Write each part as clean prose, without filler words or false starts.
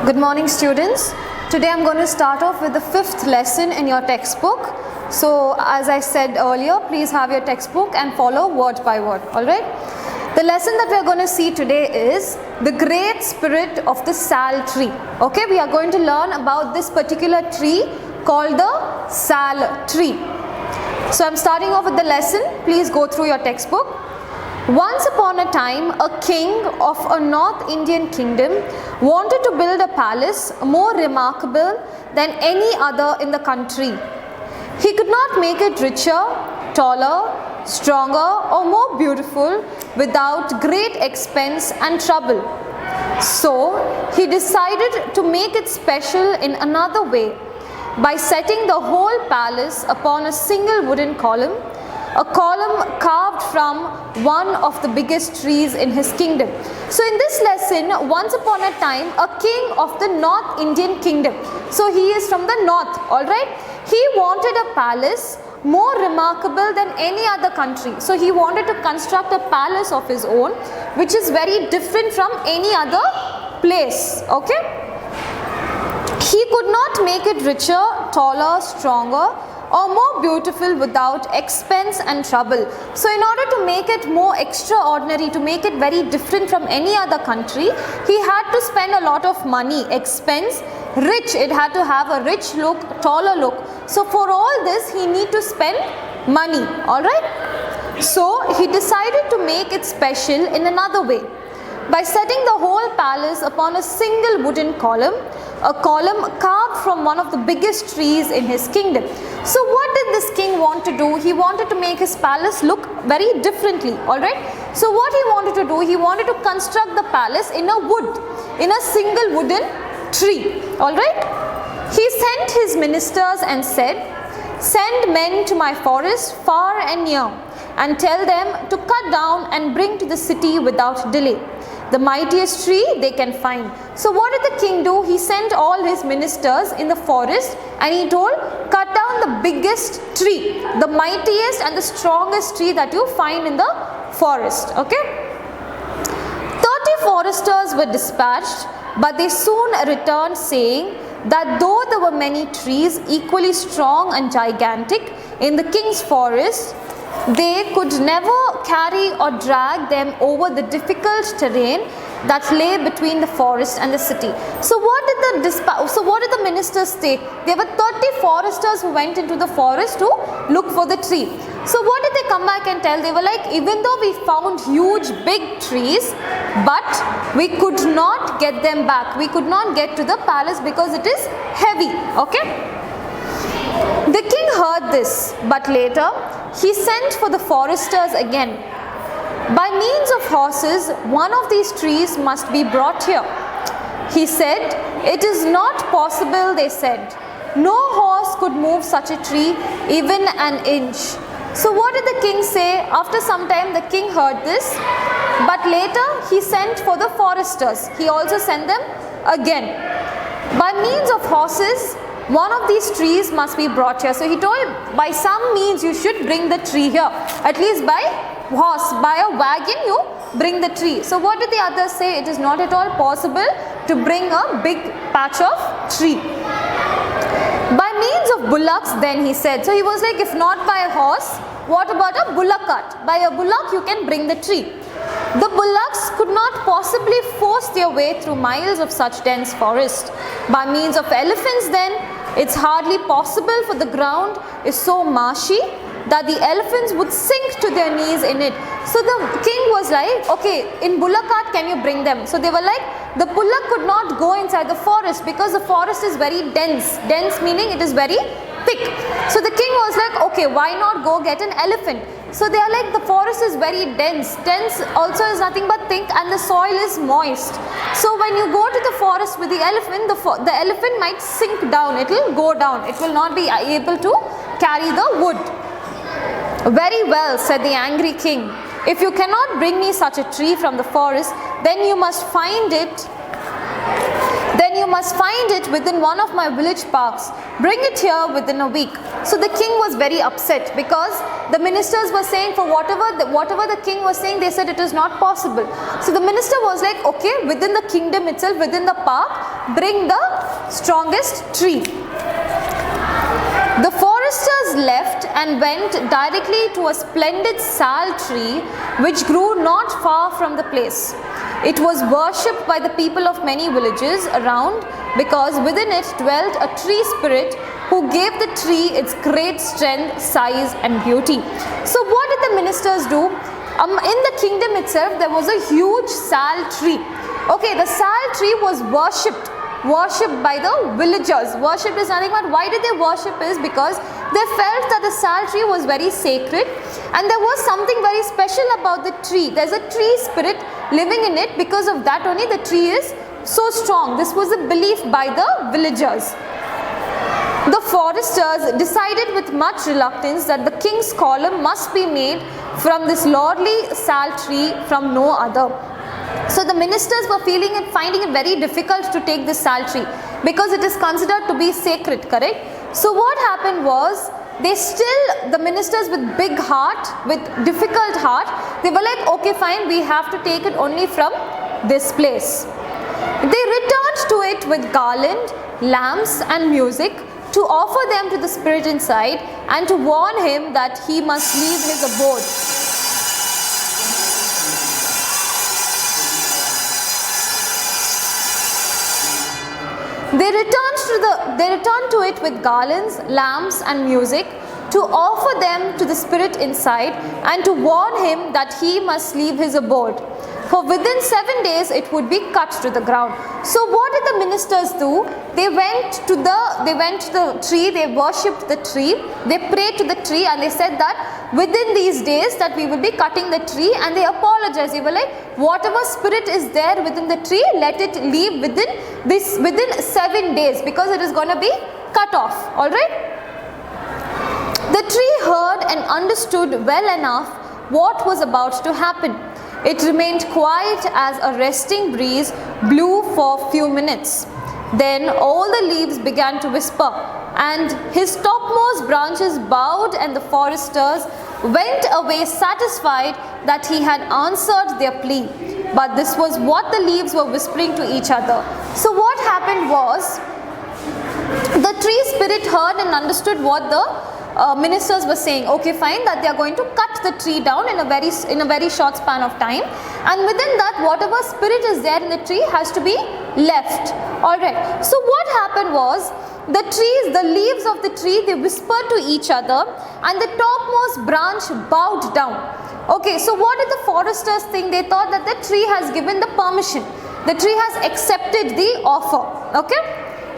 Good morning, students. Today I'm going to start off with the fifth lesson in your textbook. So as I said earlier, please have your textbook and follow word by word. Alright. The lesson that we are going to see today is the great spirit of the sal tree. Okay, we are going to learn about this particular tree called the sal tree. So I'm starting off with the lesson. Please go through your textbook. Once upon a time, a king of a North Indian kingdom wanted to build a palace more remarkable than any other in the country. He could not make it richer, taller, stronger or more beautiful without great expense and trouble. So, he decided to make it special in another way by setting the whole palace upon a single wooden column, a column carved from one of the biggest trees in his kingdom. So in this lesson, once upon a time, a king of the North Indian kingdom. So he is from the north, alright. He wanted a palace more remarkable than any other country. So he wanted to construct a palace of his own, which is very different from any other place, okay. He could not make it richer, taller, stronger or more beautiful without expense and trouble. So in order to make it more extraordinary, to make it very different from any other country, he had to spend a lot of money, expense, rich, it had to have a rich look, taller look. So for all this he need to spend money, alright. So he decided to make it special in another way by setting the whole palace upon a single wooden column, a column carved from one of the biggest trees in his kingdom. So what did this king want to do? He wanted to make his palace look very differently, alright. So what he wanted to do? He wanted to construct the palace in a wood, in a single wooden tree, alright. He sent his ministers and said, "Send men to my forest far and near and tell them to cut down and bring to the city without delay the mightiest tree they can find." So what did the king do? He sent all his ministers in the forest and he told, cut down the biggest tree, the mightiest and the strongest tree that you find in the forest, okay. 30 foresters were dispatched, but they soon returned saying that though there were many trees equally strong and gigantic in the king's forest, they could never carry or drag them over the difficult terrain that lay between the forest and the city. So what did the ministers say? There were 30 foresters who went into the forest to look for the tree. So what did they come back and tell? They were like, even though we found huge big trees, but we could not get them back. We could not get to the palace because it is heavy, okay. The king heard this, but later he sent for the foresters again. By means of horses, one of these trees must be brought here. He said, "It is not possible," they said. "No horse could move such a tree even an inch." So what did the king say? After some time the king heard this, but later he sent for the foresters. He also sent them again. By means of horses, one of these trees must be brought here. So he told, by some means you should bring the tree here. At least by horse, by a wagon you bring the tree. So what did the others say? It is not at all possible to bring a big patch of tree. By means of bullocks then, he said. So he was like, if not by a horse, what about a bullock cart? By a bullock you can bring the tree. The bullocks could not possibly force their way through miles of such dense forest. By means of elephants then, it's hardly possible, for the ground is so marshy that the elephants would sink to their knees in it. So the king was like, okay, in bullock cart can you bring them? So they were like, the bullock could not go inside the forest because the forest is very dense. Dense meaning it is very thick. So the king was like, okay, why not go get an elephant? So they are like, the forest is very dense. Dense also is nothing but thick and the soil is moist. So when you go to the forest with the elephant, the elephant might sink down. It will go down. It will not be able to carry the wood. "Very well," said the angry king. "If you cannot bring me such a tree from the forest, then you must find it within one of my village parks. Bring it here within a week." So the king was very upset because the ministers were saying, for whatever the king was saying, they said it is not possible. So the minister was like, okay, within the kingdom itself, within the park, bring the strongest tree. The foresters left and went directly to a splendid sal tree which grew not far from the place. It was worshipped by the people of many villages around because within it dwelt a tree spirit who gave the tree its great strength, size and beauty. So what did the ministers do? In the kingdom itself there was a huge sal tree. Okay, the sal tree was worshipped by the villagers. Worship is nothing but, why did they worship is because they felt that the sal tree was very sacred and there was something very special about the tree. There's a tree spirit living in it, because of that only the tree is so strong. This was a belief by the villagers. The foresters decided with much reluctance that the king's column must be made from this lordly sal tree, from no other. So the ministers were finding it very difficult to take this sal tree because it is considered to be sacred, correct? So what happened was, the ministers with big heart, with difficult heart, they were like, okay fine, we have to take it only from this place. They returned to it with garland, lamps and music to offer them to the spirit inside and to warn him that he must leave his abode. They returned to it with garlands, lamps and music to offer them to the spirit inside and to warn him that he must leave his abode. For within 7 days it would be cut to the ground. So what did the ministers do? They went to the tree, they worshipped the tree, they prayed to the tree and they said that within these days that we will be cutting the tree, and they apologized. They were like, whatever spirit is there within the tree, let it leave within 7 days because it is going to be cut off. Alright? The tree heard and understood well enough what was about to happen. It remained quiet as a resting breeze blew for a few minutes. Then all the leaves began to whisper, and his topmost branches bowed, and the foresters went away satisfied that he had answered their plea. But this was what the leaves were whispering to each other. So what happened was, the tree spirit heard and understood what the ministers were saying. Okay fine, that they are going to cut the tree down in a very short span of time, and within that whatever spirit is there in the tree has to be left. Alright, so what happened was, the leaves of the tree, they whispered to each other and the topmost branch bowed down. Okay, so what did the foresters think? They thought that the tree has given the permission, the tree has accepted the offer. Okay,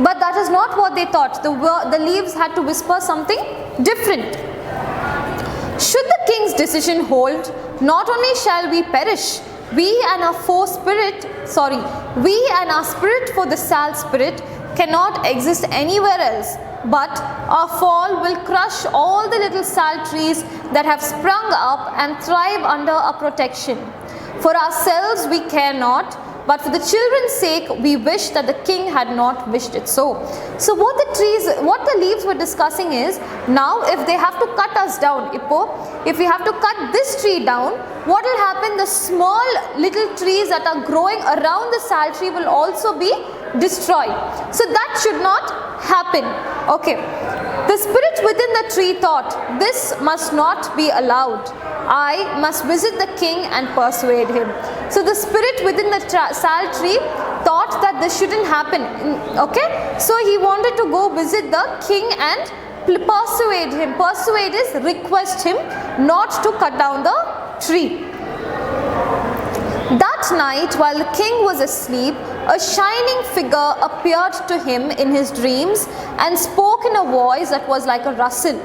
but that is not what they thought. The leaves had to whisper something different. Should the king's decision hold, not only shall we perish, we and our spirit for the sal spirit cannot exist anywhere else, but our fall will crush all the little sal trees that have sprung up and thrive under our protection. For ourselves we care not, but for the children's sake we wish that the king had not wished it so. So what the leaves were discussing is, now if they have to cut us down, if we have to cut this tree down, what will happen? The small little trees that are growing around the sal tree will also be destroyed. So that should not happen. Okay, the spirit within the tree thought, this must not be allowed. I must visit the king and persuade him. So the spirit within the sal tree thought that this shouldn't happen. Okay, so he wanted to go visit the king and persuade him. Persuade is request him not to cut down the tree. That night, while the king was asleep, a shining figure appeared to him in his dreams and spoke in a voice that was like a rustle.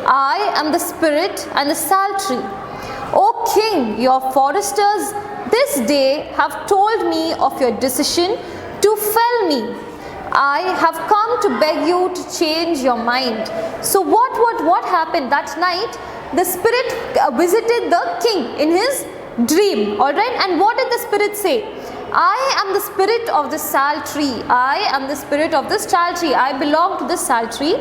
I am the spirit and the sal tree. O king, your foresters this day have told me of your decision to fell me. I have come to beg you to change your mind. So what happened that night? The spirit visited the king in his dream. Alright, and what did the spirit say? I am the spirit of the sal tree. I am the spirit of this sal tree. I belong to the sal tree.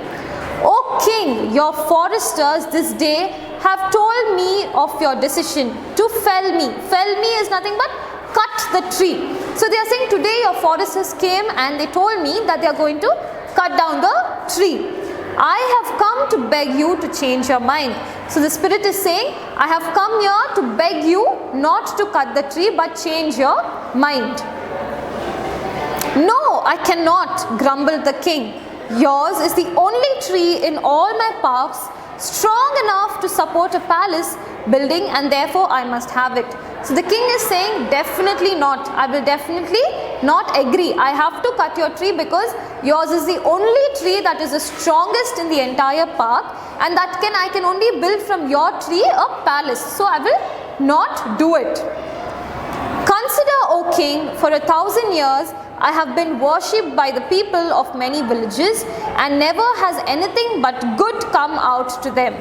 O king, your foresters this day have told me of your decision to fell me. Fell me is nothing but cut the tree. So they are saying, today your foresters came and they told me that they are going to cut down the tree. I have come to beg you to change your mind. So the spirit is saying, I have come here to beg you not to cut the tree but change your mind. No, I cannot, grumbled the king. Yours is the only tree in all my parks strong enough to support a palace building, and therefore I must have it. So the king is saying, definitely not. I will definitely not agree. I have to cut your tree because yours is the only tree that is the strongest in the entire park, and that I can only build from your tree a palace. So I will not do it. Consider, O king, for 1,000 years I have been worshipped by the people of many villages, and never has anything but good come out to them.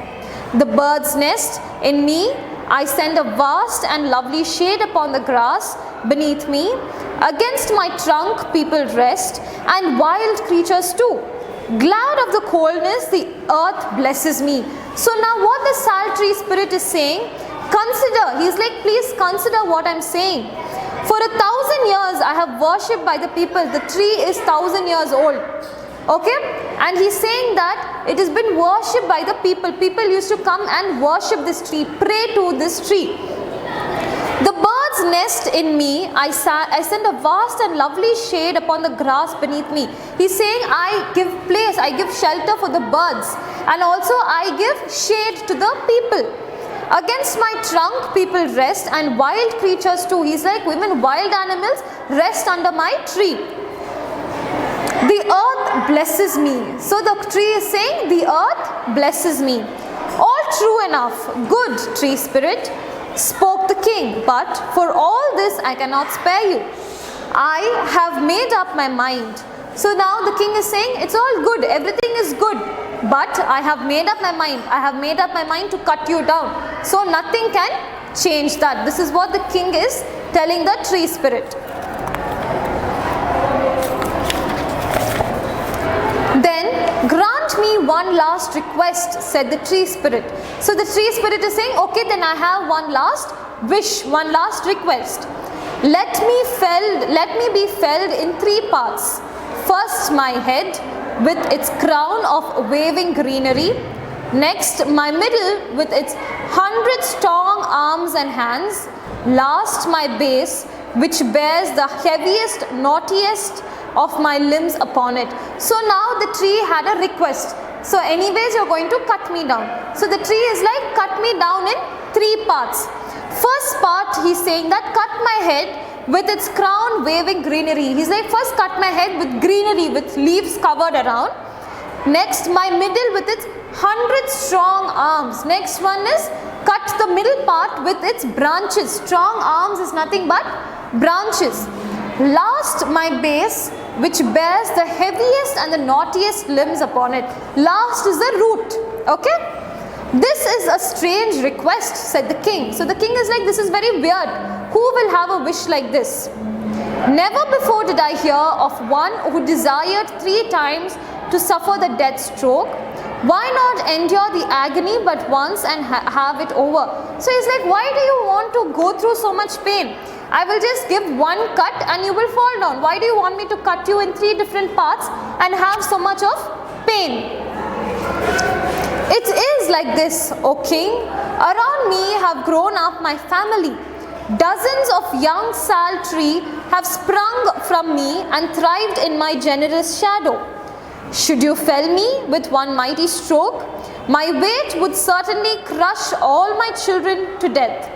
The birds nest in me. I send a vast and lovely shade upon the grass beneath me. Against my trunk people rest, and wild creatures too. Glad of the coldness, the earth blesses me. So now what the Saltree spirit is saying, consider, he's like, please consider what I'm saying. For 1,000 years I have worshipped by the people. The tree is 1,000 years old. Okay, and he's saying that it has been worshipped by the people. People used to come and worship this tree, pray to this tree. The birds nest in me. I send a vast and lovely shade upon the grass beneath me. He's saying, I give place, I give shelter for the birds, and also I give shade to the people. Against my trunk people rest, and wild creatures too. He's like, even wild animals rest under my tree. The earth blesses me. So the tree is saying, the earth blesses me. All true enough, good tree spirit, spoke the king, but for all this I cannot spare you. I have made up my mind. So now the king is saying, it's all good, everything is good, but I have made up my mind. I have made up my mind to cut you down. So nothing can change that. This is what the king is telling the tree spirit. Then grant me one last request, said the tree spirit. So the tree spirit is saying, okay, then I have one last wish, one last request. Let me be felled in 3 parts. First my head with its crown of waving greenery. Next my middle with its 100 strong arms and hands. Last my base, which bears the heaviest, knottiest of my limbs upon it. So now the tree had a request. So anyways, you're going to cut me down. So the tree is like, cut me down in 3 parts. First part, he's saying that cut my head with its crown waving greenery. He's like, first cut my head with greenery, with leaves covered around. Next, my middle with its 100 strong arms. Next one is cut the middle part with its branches. Strong arms is nothing but branches. Last, my base, which bears the heaviest and the knottiest limbs upon it. Last is the root. Okay? This is a strange request, said the king. So the king is like, this is very weird. Who will have a wish like this? Never before did I hear of one who desired 3 times to suffer the death stroke. Why not endure the agony but once and have it over? So he's like, why do you want to go through so much pain? I will just give one cut and you will fall down. Why do you want me to cut you in 3 different parts and have so much of pain? It is like this, O king. Around me have grown up my family. Dozens of young sal tree have sprung from me and thrived in my generous shadow. Should you fell me with one mighty stroke, my weight would certainly crush all my children to death.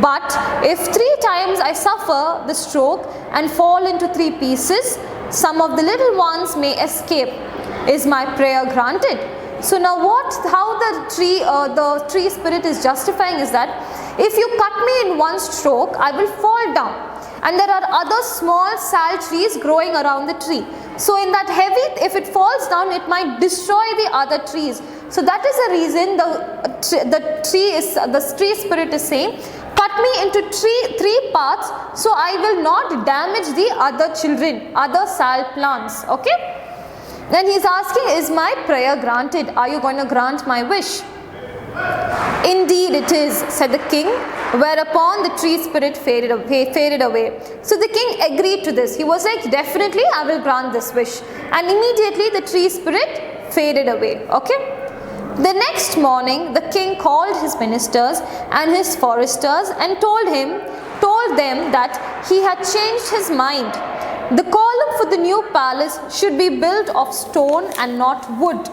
But if 3 times I suffer the stroke and fall into 3 pieces, some of the little ones may escape. Is my prayer granted? So now how the tree spirit is justifying is that if you cut me in one stroke, I will fall down. And there are other small sal trees growing around the tree. So in that heavy, if it falls down, it might destroy the other trees. So that is the reason the tree spirit is saying, cut me into 3 parts so I will not damage the other children, other sal plants. Okay? Then he is asking, is my prayer granted? Are you going to grant my wish? Indeed it is, said the king, whereupon the tree spirit faded away. So the king agreed to this. He was like, definitely I will grant this wish. And immediately the tree spirit faded away. Okay. The next morning the king called his ministers and his foresters and told them that he had changed his mind. The column for the new palace should be built of stone and not wood.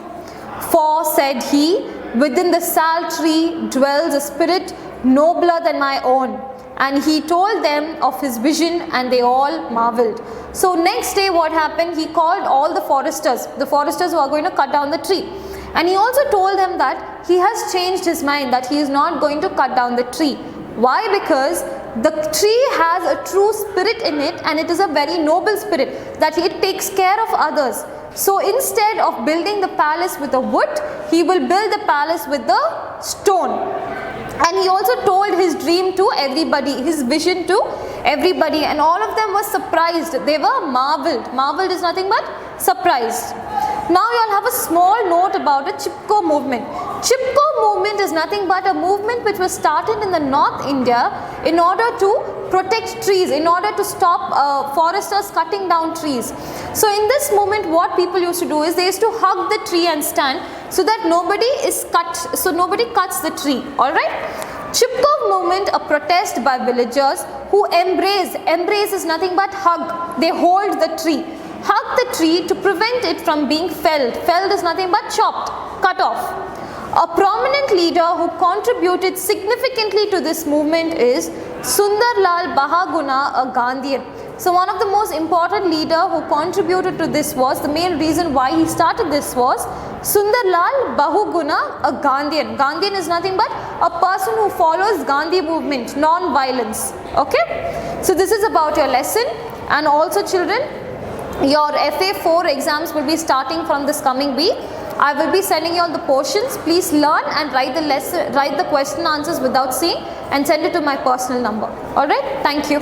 For, said he, within the sal tree dwells a spirit nobler than my own. And he told them of his vision, and they all marveled. So next day what happened? He called all the foresters who are going to cut down the tree. And he also told them that he has changed his mind, that he is not going to cut down the tree. Why? Because the tree has a true spirit in it, and it is a very noble spirit, that it takes care of others. So instead of building the palace with the wood, he will build the palace with the stone. And he also told his dream to everybody, his vision to everybody, and all of them were surprised. They were marveled. Marveled is nothing but surprised. Now you all have a small note about the Chipko movement. Chipko movement is nothing but a movement which was started in the North India in order to protect trees, in order to stop foresters cutting down trees. So in this movement what people used to do is they used to hug the tree and stand so that nobody cuts the tree. Alright. Chipko movement, a protest by villagers who embrace is nothing but hug. They hold the tree. Hug the tree to prevent it from being felled. Felled is nothing but chopped, cut off. A prominent leader who contributed significantly to this movement is Sundarlal Bahuguna, a Gandhian. So one of the most important leader who contributed to this was, the main reason why he started this was Sundarlal Bahuguna, a Gandhian. Gandhian is nothing but a person who follows Gandhi movement, non-violence. Okay. So this is about your lesson. And also children, your FA4 exams will be starting from this coming week. I will be sending you all the portions. Please learn and write the question answers without seeing, and send it to my personal number. Alright, thank you.